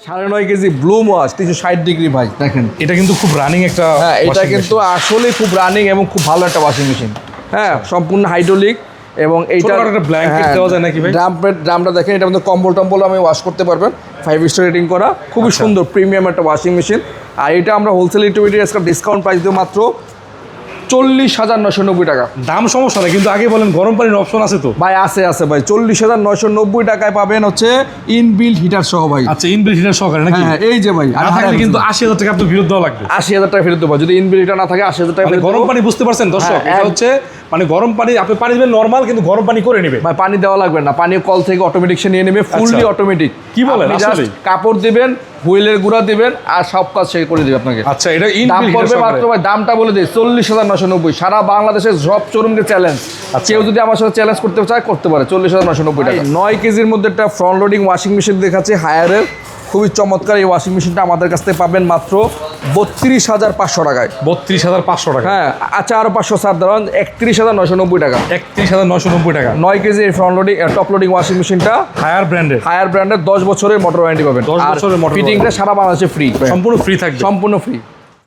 9.5 KG Bloom wash 360 degree ভাই দেখেন। এটা কিন্তু খুব রানিং একটা, হ্যাঁ এটা কিন্তু আসলে খুব রানিং এবং খুব ভালো একটা ওয়াশিং মেশিন। হ্যাঁ সম্পূর্ণ হাইড্রোলিক এবং এইটা একটা ব্ল্যাঙ্কেট দেওয়া যায় নাকি ভাই? ড্রামটা দেখেন, এটার মধ্যে কম্বল টম্বল আমি ওয়াশ করতে পারবেন, 5 স্টার রেটিং করা, খুবই সুন্দর প্রিমিয়াম একটা ওয়াশিং মেশিন। আর এটা আমরা হোলসেল ইন্টারমিডিয়েট আজকে ডিসকাউন্ট প্রাইস দিও মাত্র 40,990 টাকা। দাম সমস্যা না, কিন্তু আগে বলেন গরম পানির অপশন আছে তো? ভাই আছে ভাই, 40,990 টাকায় পাবেন হচ্ছে ইনবিল্ট হিটার সহ ভাই। আচ্ছা ইনবিল্ট হিটার সহকারে নাকি? হ্যাঁ এই যে ভাই, না থাকলে কিন্তু 80,000 টাকা আপনার ফেরত দেওয়া লাগবে। 80,000 টাকা ফেরত দেবো যদি ইনবিল্ট হিটার না থাকে, 80,000 টাকা ফেরত গরম দেবো। পানি বুঝতে পারছেন দর্শক? হ্যাঁ, এটা হচ্ছে মানে গরম পানি, আপনি পানি দিবেন নরমাল, কিন্তু গরম পানি করে নেবে ভাই, পানি দেওয়া লাগবে না, পানি কল থেকে অটোমেটিক সে নিয়ে নেবে, ফুললি অটোমেটিক। কি বলেন? আপনি just আসলে কাপড় দিবেন, হুইলের গুঁড়া দিবেন আর সব কাজ সে করে দিবে আপনাকে। আচ্ছা এটা দাম ইনবিল্ট পড়বে মাত্র ভাই, দামটা বলে দিই 40,990। সারা বাংলাদেশের সব শোরুমকে চ্যালেঞ্জ, কেউ যদি আমার সাথে চ্যালেঞ্জ করতে চায় করতে পারে। 40,990 টাকা। 9 কেজির মধ্যে একটা ফ্রন্ট লোডিং ওয়াশিং মেশিন দেখাচ্ছে হায়ারের, খুবই চমৎকার। এই ওয়াশিং মেশিনটা আমাদের কাছ থেকে পাবেন মাত্র 32,500 টাকায়। 32,500 টাকা? হ্যাঁ আচ্ছা আরো 500 ছাড় ধরুন, 31,990 টাকা। 31,990 টাকা। 9 KG front loading top loading washing মেশিনটা হায়ার ব্র্যান্ডের, 10 বছরের মোটর ওয়ারেন্টি পাবেন। 10 বছরের মোটর ফিটিংটা সারা বাংলাদেশে ফ্রি, সম্পূর্ণ ফ্রি থাকবে। সম্পূর্ণ ফ্রি।